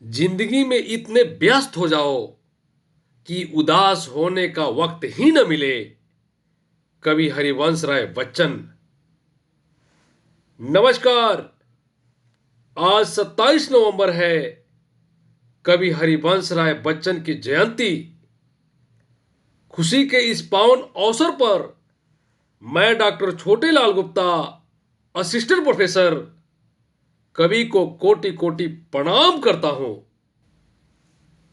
जिंदगी में इतने व्यस्त हो जाओ कि उदास होने का वक्त ही न मिले। कवि हरिवंश राय बच्चन। नमस्कार। आज 27 नवंबर है। कवि हरिवंश राय बच्चन की जयंती। खुशी के इस पावन अवसर पर मैं doctor Chhotelal Gupta, assistant professor, कवि को कोटि कोटि प्रणाम करता हूं।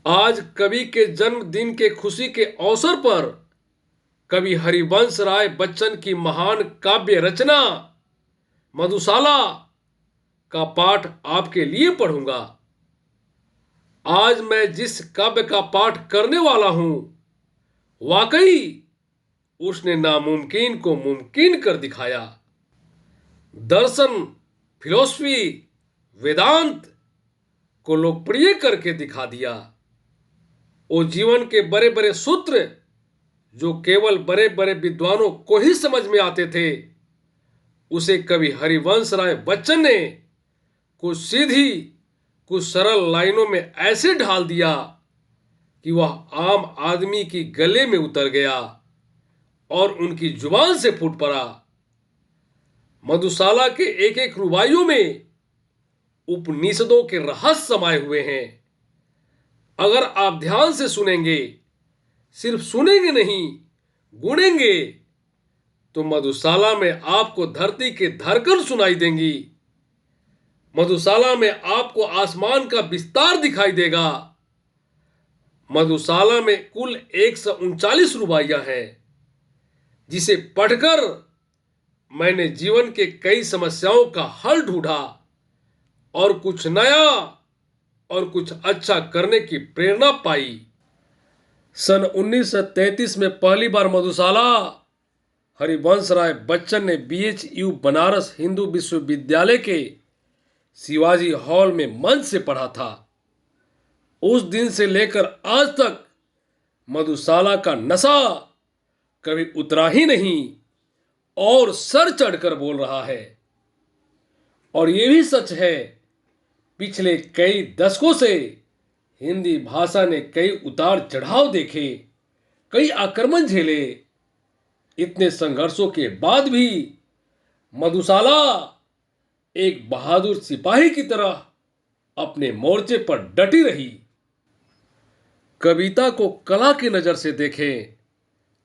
आज कवि के जन्मदिन के खुशी के अवसर पर कवि हरिवंश राय बच्चन की महान काव्य रचना मधुशाला का पाठ आपके लिए पढ़ूंगा। आज मैं जिस काव्य का पाठ करने वाला हूं, वाकई उसने नामुमकिन को मुमकिन कर दिखाया। दर्शन, फिलॉसफी, वेदांत को लोकप्रिय करके दिखा दिया। वो जीवन के बड़े बड़े सूत्र जो केवल बड़े बड़े विद्वानों को ही समझ में आते थे, उसे कवि हरिवंश राय बच्चन ने कुछ सीधी, कुछ सरल लाइनों में ऐसे ढाल दिया कि वह आम आदमी की गले में उतर गया और उनकी जुबान से फूट पड़ा। मधुशाला के एक एक रुबाइयों में उपनिषदों के रहस्य समाये हुए हैं। अगर आप ध्यान से सुनेंगे, सिर्फ सुनेंगे नहीं, गुनेंगे, तो मधुशाला में आपको धरती के धड़कन सुनाई देंगी। मधुशाला में आपको आसमान का विस्तार दिखाई देगा। मधुशाला में कुल 139 रुबाइयां हैं, जिसे पढ़कर मैंने जीवन के कई समस्याओं का हल ढूंढा और कुछ नया और कुछ अच्छा करने की प्रेरणा पाई। सन 1933 में पहली बार मधुशाला हरिवंश राय बच्चन ने BHU बनारस हिंदू विश्वविद्यालय के शिवाजी हॉल में मंच से पढ़ा था। उस दिन से लेकर आज तक मधुशाला का नशा कभी उतरा ही नहीं और सर चढ़कर बोल रहा है। और ये भी सच है, पिछले कई दशकों से हिंदी भाषा ने कई उतार चढ़ाव देखे, कई आक्रमण झेले। इतने संघर्षों के बाद भी मधुशाला एक बहादुर सिपाही की तरह अपने मोर्चे पर डटी रही। कविता को कला की नजर से देखें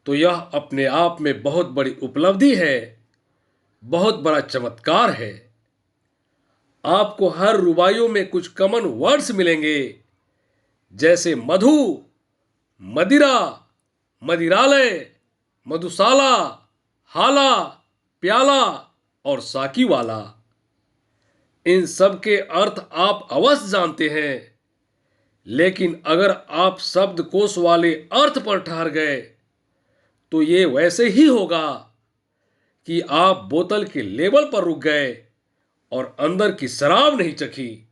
तो यह अपने आप में बहुत बड़ी उपलब्धि है, बहुत बड़ा चमत्कार है। आपको हर रुबाइयों में कुछ कॉमन वर्ड्स मिलेंगे, जैसे मधु, मदिरा, मदिरालय, मधुशाला, हाला, प्याला और साकी वाला। इन सब के अर्थ आप अवश्य जानते हैं, लेकिन अगर आप शब्दकोश वाले अर्थ पर ठहर गए तो ये वैसे ही होगा कि आप बोतल के लेबल पर रुक गए और अंदर की शराब नहीं चखी।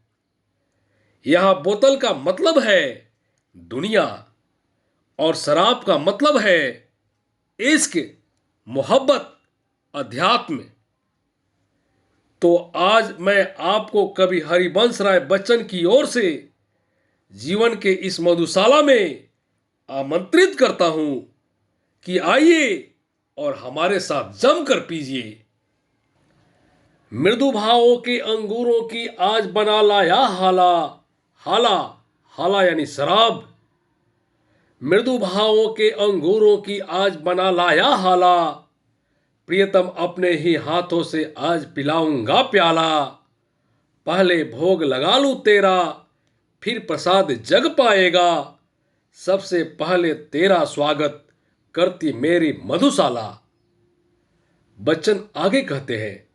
यहां बोतल का मतलब है दुनिया और शराब का मतलब है इश्क, मोहब्बत, अध्यात्म। तो आज मैं आपको कवि हरिवंश राय बच्चन की ओर से जीवन के इस मधुशाला में आमंत्रित करता हूं कि आइए और हमारे साथ जमकर पीजिए। मृदु भावों के अंगूरों की आज बना लाया हाला, हाला, हाला यानी शराब। मृदु भावों के अंगूरों की आज बना लाया हाला, प्रियतम अपने ही हाथों से आज पिलाऊंगा प्याला। पहले भोग लगा लूं तेरा, फिर प्रसाद जग पाएगा। सबसे पहले तेरा स्वागत करती मेरी मधुशाला। बच्चन आगे कहते हैं,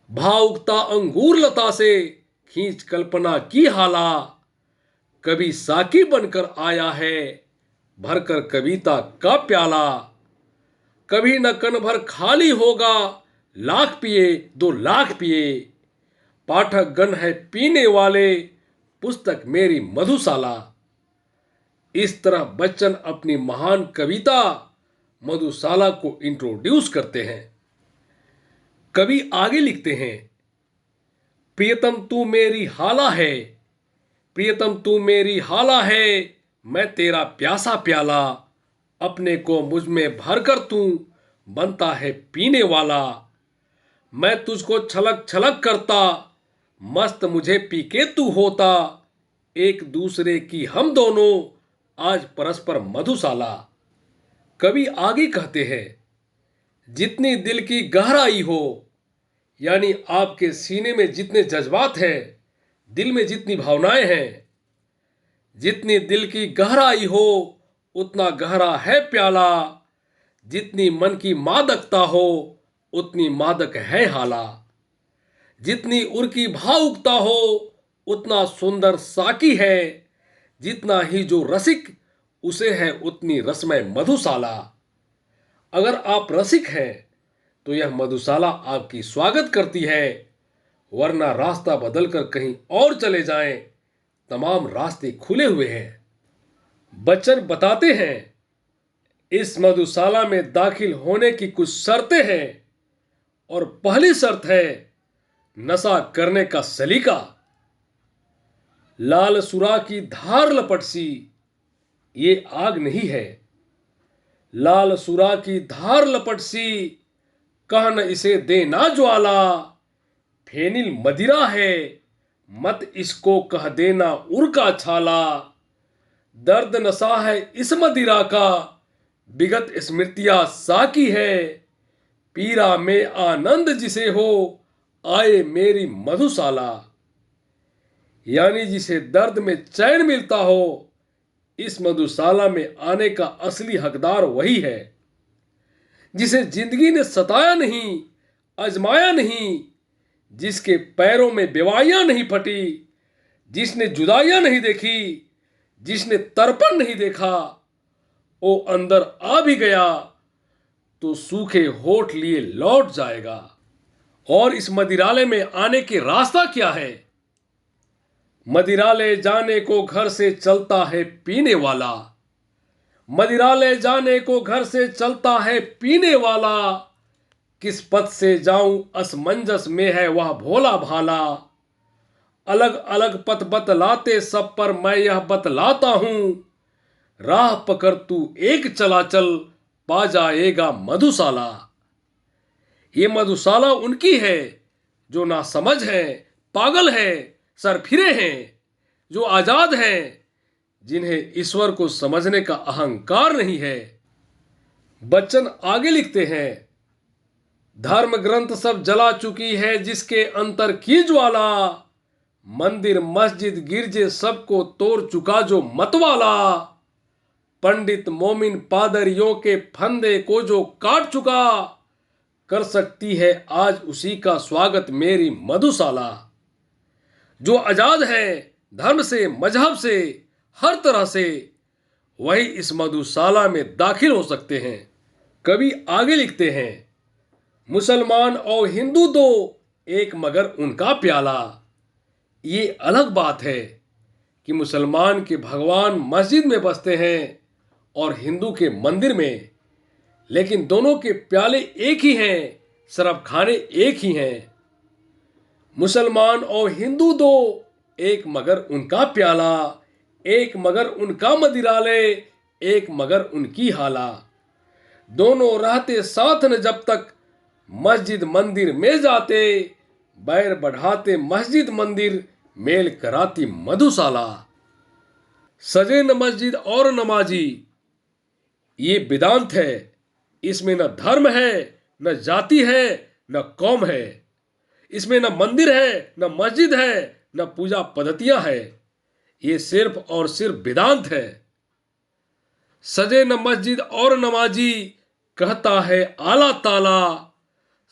भाव उगता अंगूर लता से खींच कल्पना की हाला। कभी साकी बनकर आया है, भरकर कविता का प्याला। कभी न कन भर खाली होगा, लाख पिए 2 लाख पिए। पाठक गण है पीने वाले, पुस्तक मेरी मधुशाला। इस तरह बच्चन अपनी महान कविता मधुशाला को इंट्रोड्यूस करते हैं। कवि आगे लिखते हैं, प्रियतम तू मेरी हाला है, प्रियतम तू मेरी हाला है, मैं तेरा प्यासा प्याला, अपने को मुझ में भर कर तू बनता है पीने वाला। मैं तुझको छलक छलक करता, मस्त मुझे पी के तू होता, एक दूसरे की हम दोनों आज परस्पर मधुशाला। कवि आगे कहते हैं, जितनी दिल की गहराई हो, यानी आपके सीने में जितने जज्बात हैं, दिल में जितनी भावनाएं हैं, जितनी दिल की गहराई हो उतना गहरा है प्याला, जितनी मन की मादकता हो उतनी मादक है हाला, जितनी उर की भावुकता हो उतना सुंदर साकी है, जितना ही जो रसिक उसे है उतनी रसमय मधुशाला। अगर आप रसिक हैं तो यह मधुशाला आपकी स्वागत करती है, वरना रास्ता बदलकर कहीं और चले जाएं, तमाम रास्ते खुले हुए हैं। बच्चन बताते हैं, इस मधुशाला में दाखिल होने की कुछ शर्तें हैं और पहली शर्त है नशा करने का सलीका। लाल सुरा की धार लपट सी ये आग नहीं है, लाल सुरा की धार लपट सी कह न इसे देना ज्वाला, फेनिल मदिरा है मत इसको कह देना उर का छाला, दर्द नशा है इस मदिरा का विगत स्मृतियां साकी है, पीरा में आनंद जिसे हो आए मेरी मधुशाला। यानी जिसे दर्द में चैन मिलता हो, इस मधुशाला में आने का असली हकदार वही है। जिसे जिंदगी ने सताया नहीं, अजमाया नहीं, जिसके पैरों में बेवाइयां नहीं फटी, जिसने जुदाइयां नहीं देखी, जिसने तर्पण नहीं देखा, वो अंदर आ भी गया तो सूखे होठ लिए लौट जाएगा। और इस मदिरालय में आने के रास्ता क्या है? मदिरालय जाने को घर से चलता है पीने वाला, मदिरालय जाने को घर से चलता है पीने वाला, किस पथ से जाऊं असमंजस में है वह भोला भाला, अलग अलग पथ बतलाते सब पर मैं यह बतलाता हूं, राह पकड़ तू एक चला चल पा जाएगा मधुशाला। ये मधुशाला उनकी है जो ना समझ है, पागल है, सरफिरे हैं, जो आजाद हैं, जिन्हें ईश्वर को समझने का अहंकार नहीं है। बच्चन आगे लिखते हैं, धर्म ग्रंथ सब जला चुकी है जिसके अंतर की ज्वाला, मंदिर मस्जिद गिरजे सबको तोड़ चुका जो मतवाला, पंडित मोमिन पादरियों के फंदे को जो काट चुका, कर सकती है आज उसी का स्वागत मेरी मधुशाला। जो आजाद है धर्म से, मजहब से, हर तरह से, वही इस मधुशाला में दाखिल हो सकते हैं। कवि आगे लिखते हैं, मुसलमान और हिंदू दो एक मगर उनका प्याला। ये अलग बात है कि मुसलमान के भगवान मस्जिद में बसते हैं और हिंदू के मंदिर में, लेकिन दोनों के प्याले एक ही हैं, शराब खाने एक ही हैं। मुसलमान और हिंदू दो एक मगर उनका प्याला, एक मगर उनका मदिरालय, एक मगर उनकी हाला, दोनों रहते साथ न जब तक मस्जिद मंदिर में जाते, बैर बढ़ाते मस्जिद मंदिर मेल कराती मधुशाला। सजे न मस्जिद और नमाजी, ये वेदांत है। इसमें न धर्म है, न जाति है, न कौम है। इसमें न मंदिर है, न मस्जिद है, न पूजा पद्धतियां है। ये सिर्फ और सिर्फ वेदांत है। सजे न मस्जिद और नमाजी, कहता है आला ताला,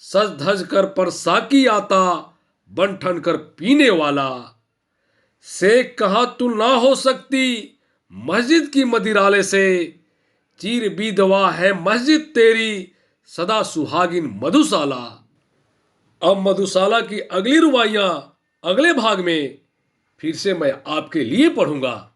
सज धज कर पर साकी आता, बन ठन कर पीने वाला। से कहा तू ना हो सकती मस्जिद की मदिराले से, चीर बीधवा है मस्जिद तेरी सदा सुहागिन मधुशाला। अब मधुशाला की अगली रुबाइयां अगले भाग में फिर से मैं आपके लिए पढ़ूंगा।